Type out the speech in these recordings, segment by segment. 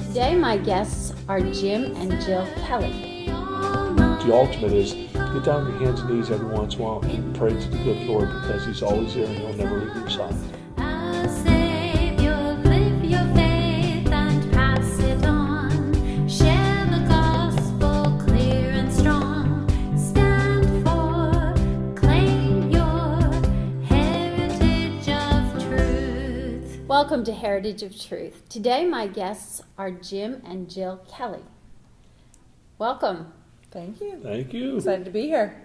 Today my guests are Jim and Jill Kelly. The ultimate is get down on your hands and knees every once in a while and pray to the good Lord, because He's always there and He'll never leave your side. Welcome to Heritage of Truth. Today my guests are Jim and Jill Kelly. Welcome. Thank you. Thank you. Excited to be here.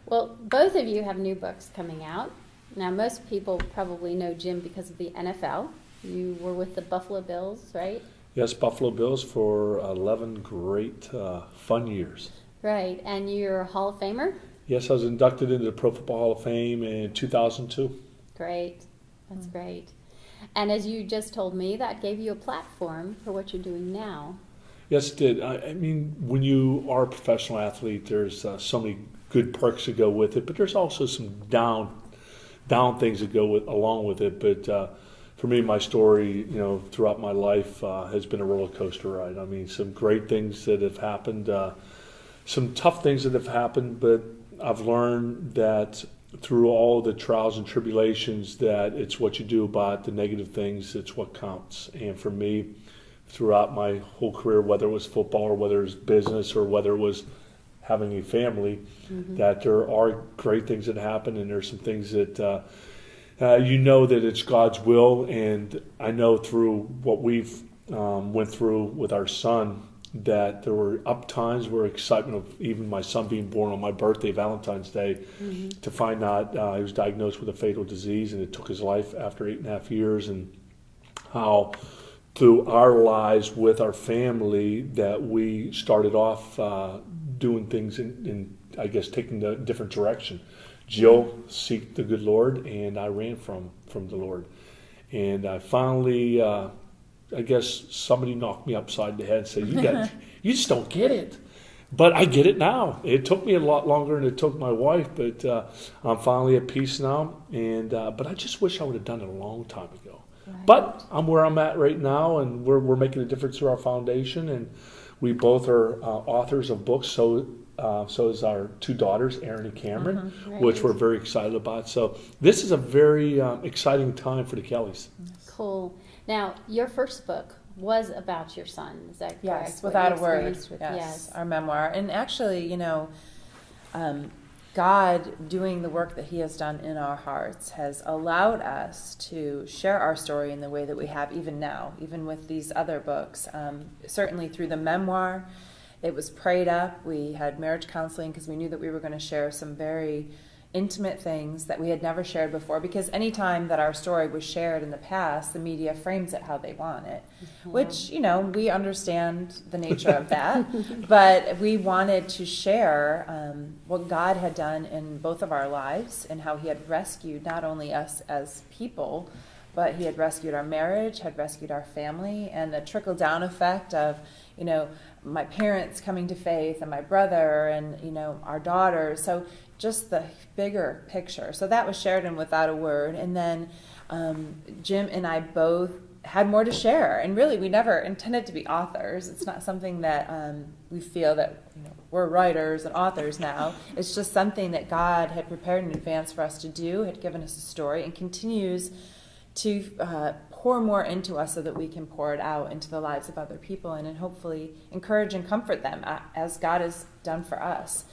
Well, both of you have new books coming out. Now, most people probably know Jim because of the NFL. You were with the Buffalo Bills, right? Yes, Buffalo Bills for 11 great, fun years. Right, and you're a Hall of Famer? Yes, I was inducted into the Pro Football Hall of Fame in 2002. Great. That's great. And as you just told me, that gave you a platform for what you're doing now. Yes, it did. I mean, when you are a professional athlete, there's so many good perks that go with it, but there's also some down things that go along with it. But for me, my story, throughout my life has been a roller coaster ride. I mean, some great things that have happened, some tough things that have happened, but I've learned that through all the trials and tribulations, that it's what you do about the negative things that's what counts. And for me, throughout my whole career, whether it was football or whether it was business or whether it was having a family, that there are great things that happen, and there's some things that that it's God's will. And I know through what we've went through with our son, that there were up times where excitement of even my son being born on my birthday, Valentine's Day, to find out he was diagnosed with a fatal disease and it took his life after 8.5 years, and how through our lives with our family that we started off doing things in I guess, taking a different direction. Jill seeked the good Lord, and I ran from the Lord. And I finally... I guess somebody knocked me upside the head and said, you just don't get it. But I get it now. It took me a lot longer than it took my wife, but I'm finally at peace now. And but I just wish I would have done it a long time ago. Right. But I'm where I'm at right now, and we're making a difference through our foundation. And we both are authors of books. So is our two daughters, Erin and Cameron, right, which we're very excited about. So this is a very exciting time for the Kellys. Cool. Now, your first book was about your son, is that correct? Yes, without a word. Yes, our memoir. And actually, God doing the work that He has done in our hearts has allowed us to share our story in the way that we have even now, even with these other books. Certainly through the memoir, it was prayed up. We had marriage counseling because we knew that we were going to share some very intimate things that we had never shared before, because anytime that our story was shared in the past, the media frames it how they want it, which, we understand the nature of that, but we wanted to share what God had done in both of our lives and how He had rescued not only us as people, but He had rescued our marriage, had rescued our family, and the trickle-down effect of, my parents coming to faith and my brother and, our daughters. So just the bigger picture. So that was shared in Without a Word. And then Jim and I both had more to share. And really, we never intended to be authors. It's not something that we feel that we're writers and authors now. It's just something that God had prepared in advance for us to do, had given us a story, and continues to pour more into us so that we can pour it out into the lives of other people and then hopefully encourage and comfort them as God has done for us.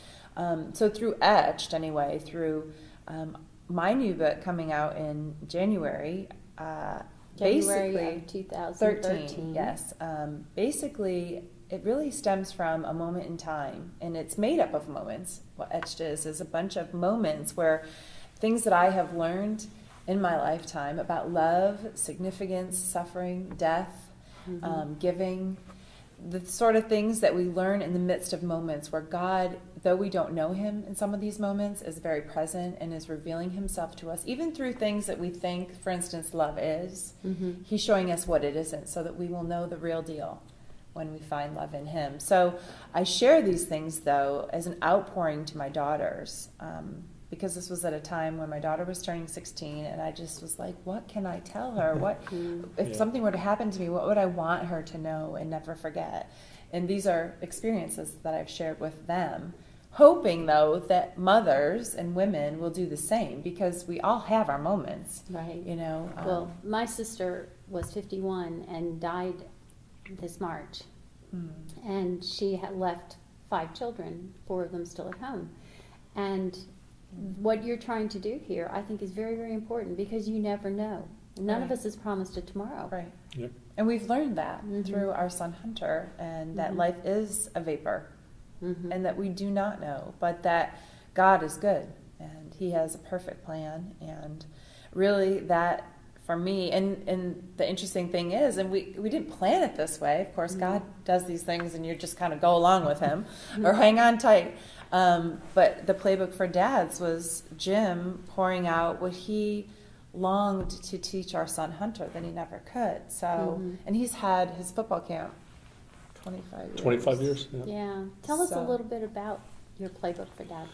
So through Etched, anyway, through my new book coming out in January January of 2013. Yes. Basically, it really stems from a moment in time, and it's made up of moments. What Etched is a bunch of moments where things that I have learned in my lifetime about love, significance, suffering, death, giving, the sort of things that we learn in the midst of moments where God, though we don't know Him in some of these moments, is very present and is revealing Himself to us, even through things that we think, for instance, love is. He's showing us what it isn't so that we will know the real deal when we find love in Him. So I share these things, though, as an outpouring to my daughters, because this was at a time when my daughter was turning 16, and I just was like, what can I tell her? What if something were to happen to me, what would I want her to know and never forget? And these are experiences that I've shared with them, hoping, though, that mothers and women will do the same, because we all have our moments. Right. You know? Well, my sister was 51 and died this March. And she had left 5 children, 4 of them still at home. And what you're trying to do here, I think, is very, very important, because you never know. None of us is promised a tomorrow. Right. Yep. And we've learned that through our son Hunter, and that life is a vapor, and that we do not know, but that God is good, and He has a perfect plan. And really, that for me, and the interesting thing is, and we didn't plan it this way. Of course, God does these things, and you just kind of go along with Him or hang on tight. But the Playbook for Dads was Jim pouring out what he longed to teach our son Hunter that he never could. So, and he's had his football camp 25 years. 25 years? Yeah. Yeah. Tell us a little bit about your Playbook for Dads.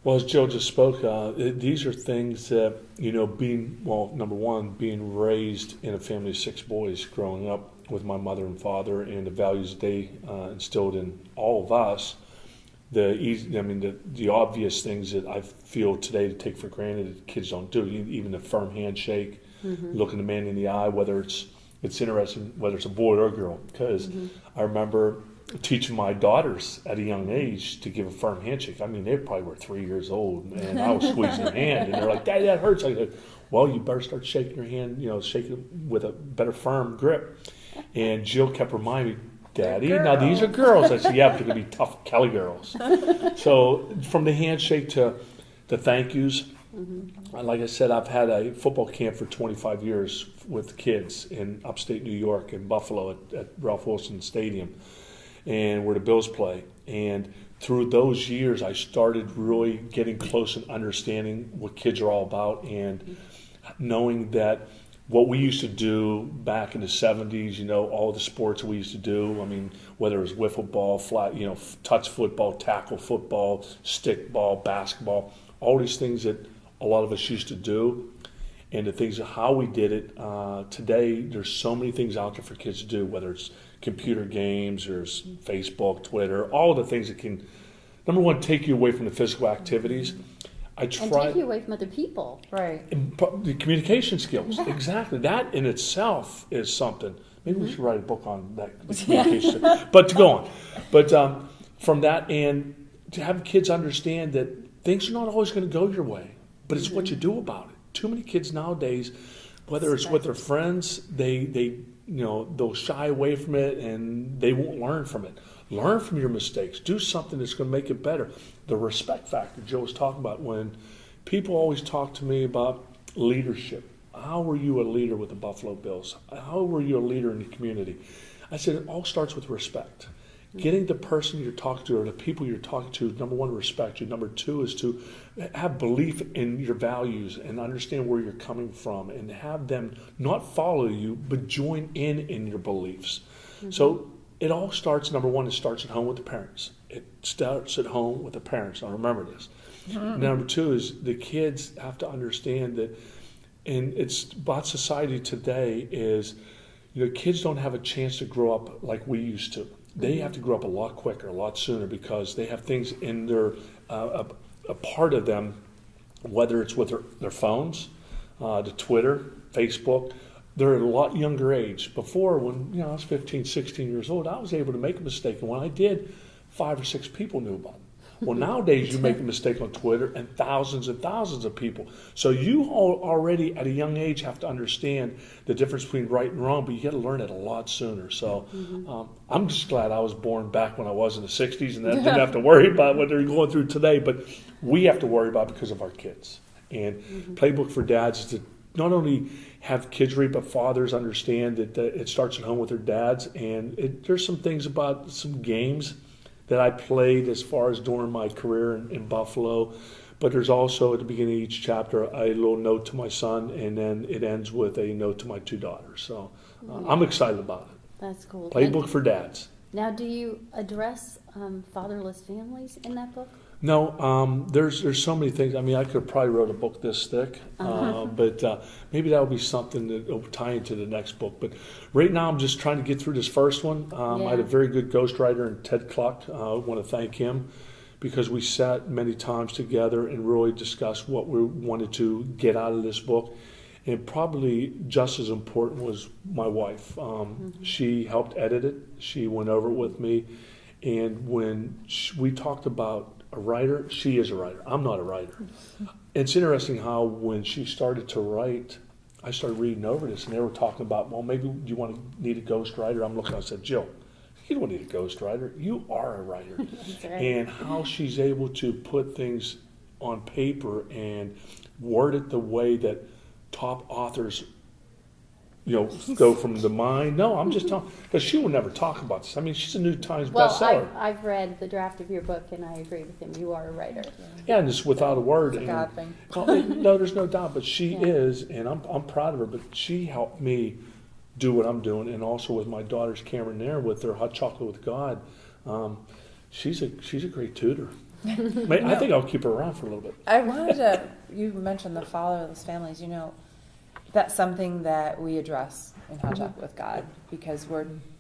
Well, as Joe just spoke, these are things that, number one, being raised in a family of 6 boys, growing up with my mother and father, and the values they instilled in all of us, the obvious things that I feel today to take for granted that kids don't do, even a firm handshake, looking a man in the eye, whether it's interesting, whether it's a boy or a girl, because I remember teaching my daughters at a young age to give a firm handshake. I mean, they probably were 3 years old, and I was squeezing their hand, and they're like, "Daddy, that hurts." I said, "Well, you better start shaking your hand, shake it with a better firm grip." And Jill kept reminding me, "Daddy, now these are girls." I said, "Yeah, but they're going to be tough Kelly girls." So from the handshake to the thank yous, like I said, I've had a football camp for 25 years with kids in upstate New York, in Buffalo at Ralph Wilson Stadium, and where the Bills play. And through those years, I started really getting close and understanding what kids are all about, and knowing that what we used to do back in the 70s, all the sports we used to do, I mean, whether it was wiffle ball, flat, touch football, tackle football, stick ball, basketball, all these things that a lot of us used to do, and the things of how we did it. Today, there's so many things out there for kids to do, whether it's computer games, there's Facebook, Twitter, all the things that can, number one, take you away from the physical activities. And take you away from other people. Right. The communication skills, exactly. That in itself is something. Maybe we should write a book on that, the communication. But to go on. But from that, and to have kids understand that things are not always going to go your way, but it's what you do about it. Too many kids nowadays, whether it's with their friends, they'll shy away from it, and they won't learn from it. Learn from your mistakes. Do something that's going to make it better. The respect factor Joe was talking about, when people always talk to me about leadership. How were you a leader with the Buffalo Bills? How were you a leader in the community? I said it all starts with respect. Getting the person you're talking to, or the people you're talking to, number one, respect you. Number two is to have belief in your values and understand where you're coming from, and have them not follow you, but join in your beliefs. So it all starts, number one, it starts at home with the parents. It starts at home with the parents. Now remember this. Number two is the kids have to understand that, and it's about society today, is kids don't have a chance to grow up like we used to. They have to grow up a lot quicker, a lot sooner, because they have things in their a part of them, whether it's with their phones, the Twitter, Facebook. They're at a lot younger age. Before, when I was 15, 16 years old, I was able to make a mistake, and when I did, 5 or 6 people knew about it. Well, nowadays you make a mistake on Twitter, and thousands of people. So you already at a young age have to understand the difference between right and wrong, but you got to learn it a lot sooner. So I'm just glad I was born back when I was in the 60s, and that didn't have to worry about what they're going through today. But we have to worry about it because of our kids. And Playbook for Dads is to not only have kids read, but fathers understand that it starts at home with their dads. And there's some things about some games that I played as far as during my career in Buffalo. But there's also at the beginning of each chapter a little note to my son, and then it ends with a note to my 2 daughters. So I'm excited about it. That's cool. Playbook for Dads. Now, do you address fatherless families in that book? No, there's so many things. I mean, I could have probably wrote a book this thick, but maybe that'll be something that will tie into the next book. But right now, I'm just trying to get through this first one. I had a very good ghostwriter in Ted Cluck. I want to thank him because we sat many times together and really discussed what we wanted to get out of this book. And probably just as important was my wife. She helped edit it. She went over it with me. And when we talked about a writer, she is a writer. I'm not a writer. It's interesting how when she started to write, I started reading over this, and they were talking about, well, maybe you need a ghostwriter. I'm looking, I said, Jill, you don't need a ghostwriter. You are a writer. That's right. And how she's able to put things on paper and word it the way that top authors go from the mind. No, I'm just telling, because she would never talk about this. I mean, she's a New Times bestseller. I've read the draft of your book, and I agree with him. You are a writer. Yeah, and it's without a word. It's a God thing. No, there's no doubt. But she is, and I'm proud of her. But she helped me do what I'm doing, and also with my daughters, Cameron, there with their Hot Chocolate with God. She's a great tutor. I think I'll keep her around for a little bit. I wanted to, you mentioned the fatherless families, that's something that we address in Hot Chocolate with God, because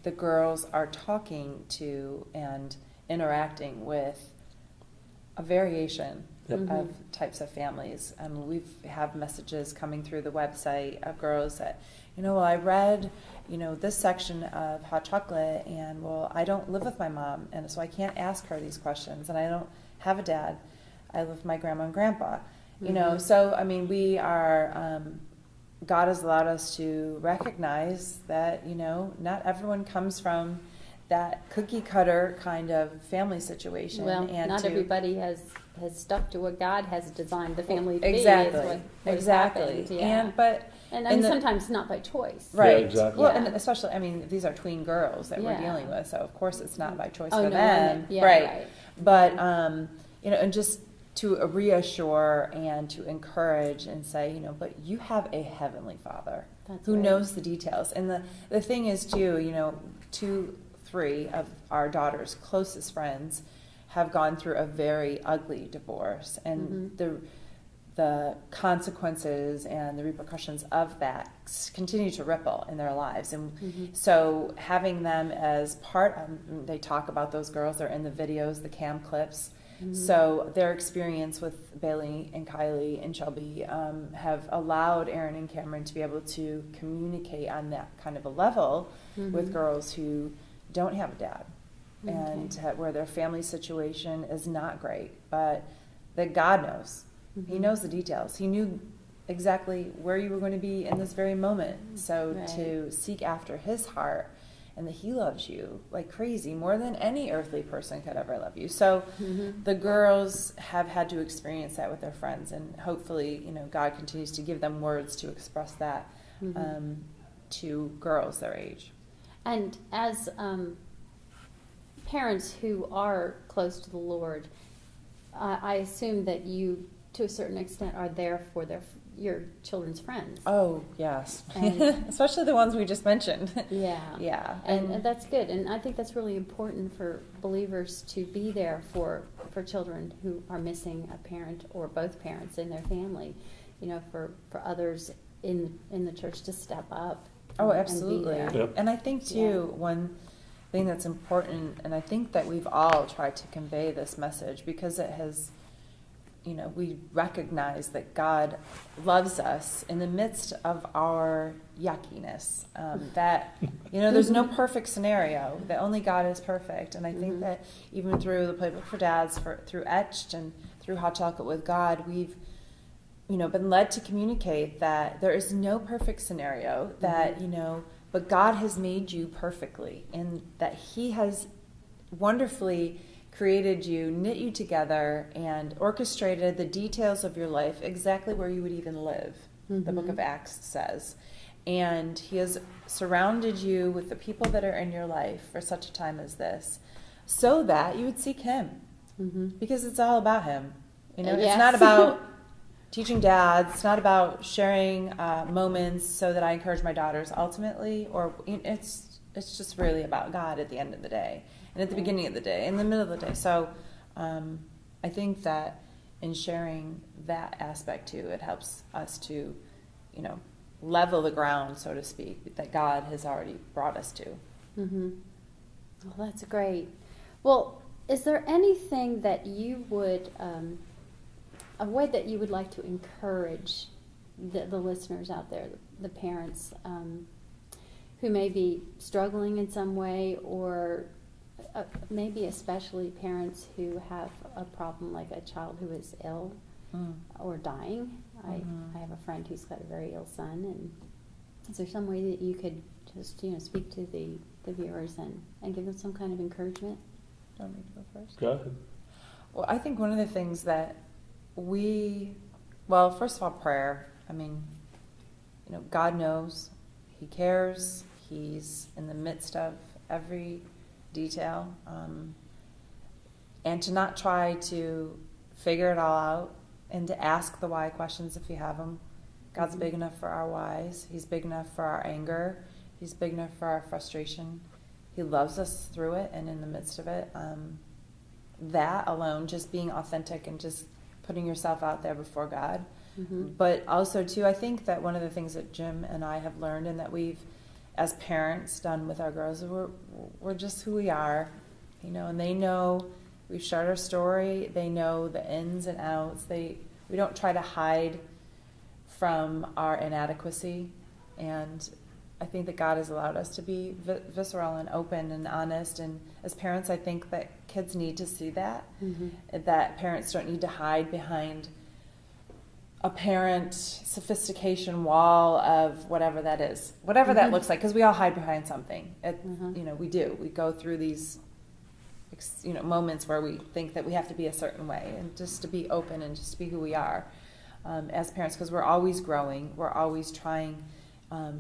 the girls are talking to and interacting with a variation of types of families. We have messages coming through the website of girls that, well, I read, this section of Hot Chocolate, and well, I don't live with my mom, and so I can't ask her these questions, and I don't have a dad. I live with my grandma and grandpa. So I mean, we are. God has allowed us to recognize that, not everyone comes from that cookie cutter kind of family situation. Well, and not everybody has stuck to what God has designed the family to exactly. be. What exactly. Happened, yeah. And I mean, sometimes not by choice. Right. Yeah, exactly. Well, Yeah. and especially, these are tween girls that we're Yeah. dealing with, so of course it's not by choice Oh, for no, them. yeah, right. But, and just to reassure and to encourage and say, but you have a heavenly Father who right. knows the details. And the thing is, too, 3 of our daughter's closest friends have gone through a very ugly divorce, and the consequences and the repercussions of that continue to ripple in their lives. And so having them as they talk about those girls, they're in the videos, the cam clips. So their experience with Bailey and Kylie and Shelby have allowed Aaron and Cameron to be able to communicate on that kind of a level with girls who don't have a dad and where their family situation is not great, but that God knows. He knows the details. He knew exactly where you were going to be in this very moment. So to seek after his heart, and that he loves you like crazy, more than any earthly person could ever love you. So the girls have had to experience that with their friends, and hopefully, God continues to give them words to express that to girls their age. And as parents who are close to the Lord, I assume that you, to a certain extent, are there for your children's friends. Oh, yes. And especially the ones we just mentioned. Yeah. Yeah. And that's good. And I think that's really important for believers to be there for children who are missing a parent or both parents in their family. For others in the church to step up. Oh, and absolutely. be there. Yep. And I think, too, one thing that's important, and I think that we've all tried to convey this message because it has, we recognize that God loves us in the midst of our yuckiness. That, there's no perfect scenario, that only God is perfect. And I think that even through the Playbook for Dads, through Etched and through Hot Chocolate with God, we've been led to communicate that there is no perfect scenario, that, but God has made you perfectly, and that He has wonderfully created you, knit you together, and orchestrated the details of your life exactly where you would even live, the book of Acts says. And He has surrounded you with the people that are in your life for such a time as this, so that you would seek Him, because it's all about Him. It's not about teaching dads. It's not about sharing moments so that I encourage my daughters ultimately, or it's just really about God at the end of the day, and at the beginning of the day, in the middle of the day. So I think that in sharing that aspect too, it helps us to, level the ground, so to speak, that God has already brought us to. Mm-hmm. Well, that's great. Well, is there anything that you would, a way that you would like to encourage the listeners out there, the parents who may be struggling in some way, or maybe especially parents who have a problem like a child who is ill or dying? I have a friend who's got a very ill son, and is there some way that you could just speak to the viewers and give them some kind of encouragement? Do you want me to go first? Go ahead. Well, I think one of the things that first of all, prayer. I mean, God knows, He cares, He's in the midst of every detail, and to not try to figure it all out, and to ask the why questions if you have them. God's big enough for our whys. He's big enough for our anger. He's big enough for our frustration. He loves us through it and in the midst of it. That alone, just being authentic and just putting yourself out there before God. Mm-hmm. But also, too, I think that one of the things that Jim and I have learned and that we've, as parents, done with our girls, is we're just who we are, and they know we've shared our story. They know the ins and outs. We don't try to hide from our inadequacy. And I think that God has allowed us to be visceral and open and honest. And as parents, I think that kids need to see that, that parents don't need to hide behind a parent sophistication wall of whatever that is, whatever that looks like, because we all hide behind something. We do. We go through these, moments where we think that we have to be a certain way, and just to be open and just to be who we are as parents, because we're always growing. We're always trying.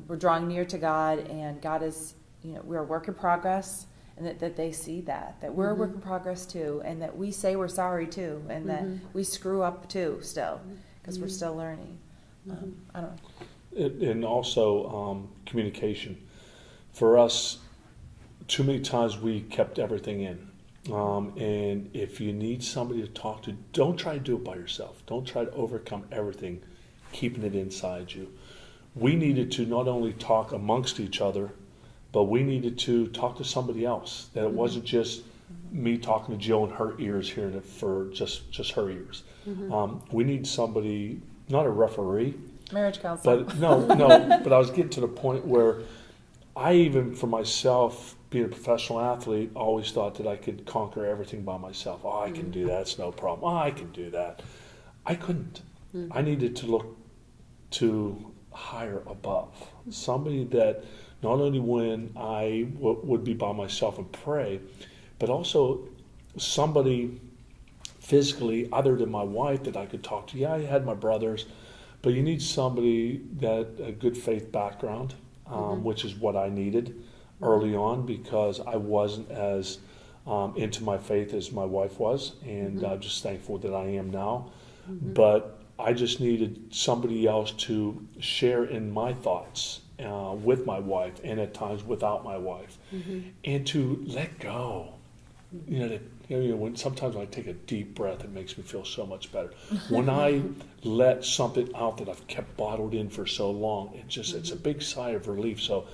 We're drawing near to God, and God is, we're a work in progress, and that they see that we're a work in progress too, and that we say we're sorry too, and that we screw up too still, because we're still learning. I don't know. And also communication. For us, too many times we kept everything in. And if you need somebody to talk to, don't try to do it by yourself. Don't try to overcome everything, keeping it inside you. We needed to not only talk amongst each other, but we needed to talk to somebody else. That it wasn't just me talking to Jill in her ears, hearing it for just her ears. We need somebody, not a referee. Marriage counselor. But no, but I was getting to the point where I even, for myself, being a professional athlete, always thought that I could conquer everything by myself. Oh, I can do that. It's no problem. Oh, I can do that. I couldn't. I needed to look to higher above. Somebody that not only when I would be by myself and pray, but also somebody physically other than my wife that I could talk to. Yeah, I had my brothers, but you need somebody that a good faith background, which is what I needed early on, because I wasn't as into my faith as my wife was, and I'm just thankful that I am now. But I just needed somebody else to share in my thoughts with my wife, and at times without my wife, and to let go. When sometimes when I take a deep breath, it makes me feel so much better. When I let something out that I've kept bottled in for so long, it's a big sigh of relief. So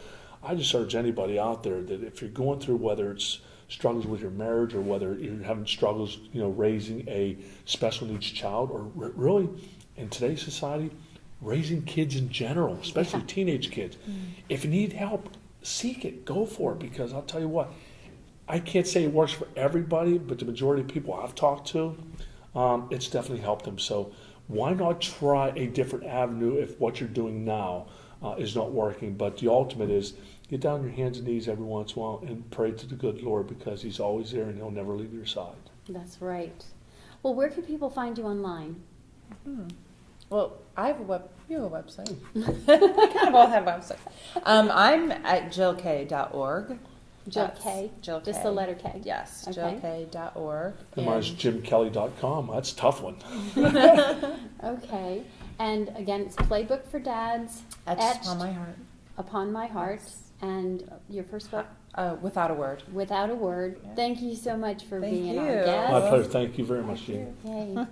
I just urge anybody out there that if you're going through, whether it's struggles with your marriage or whether you're having struggles, raising a special needs child, or really in today's society, raising kids in general, especially teenage kids. If you need help, seek it, go for it, because I'll tell you what, I can't say it works for everybody, but the majority of people I've talked to, it's definitely helped them. So why not try a different avenue if what you're doing now is not working? But the ultimate is get down on your hands and knees every once in a while and pray to the good Lord, because He's always there and He'll never leave your side. That's right. Well, where can people find you online? Well, I have you have a website. We kind of all have websites. I'm at jillk.org. Jill K? Jill K. Just the letter K? Yes, Okay. jillk.org. And mine's jimkelly.com. That's a tough one. Okay. And again, it's Playbook for Dads. Etched upon my heart. Upon my heart. Yes. and your first book, Without a Word. Without a Word. Yeah. Thank you so much for Thank being you. our guest. My pleasure. Thank you very much, Jean. Yay.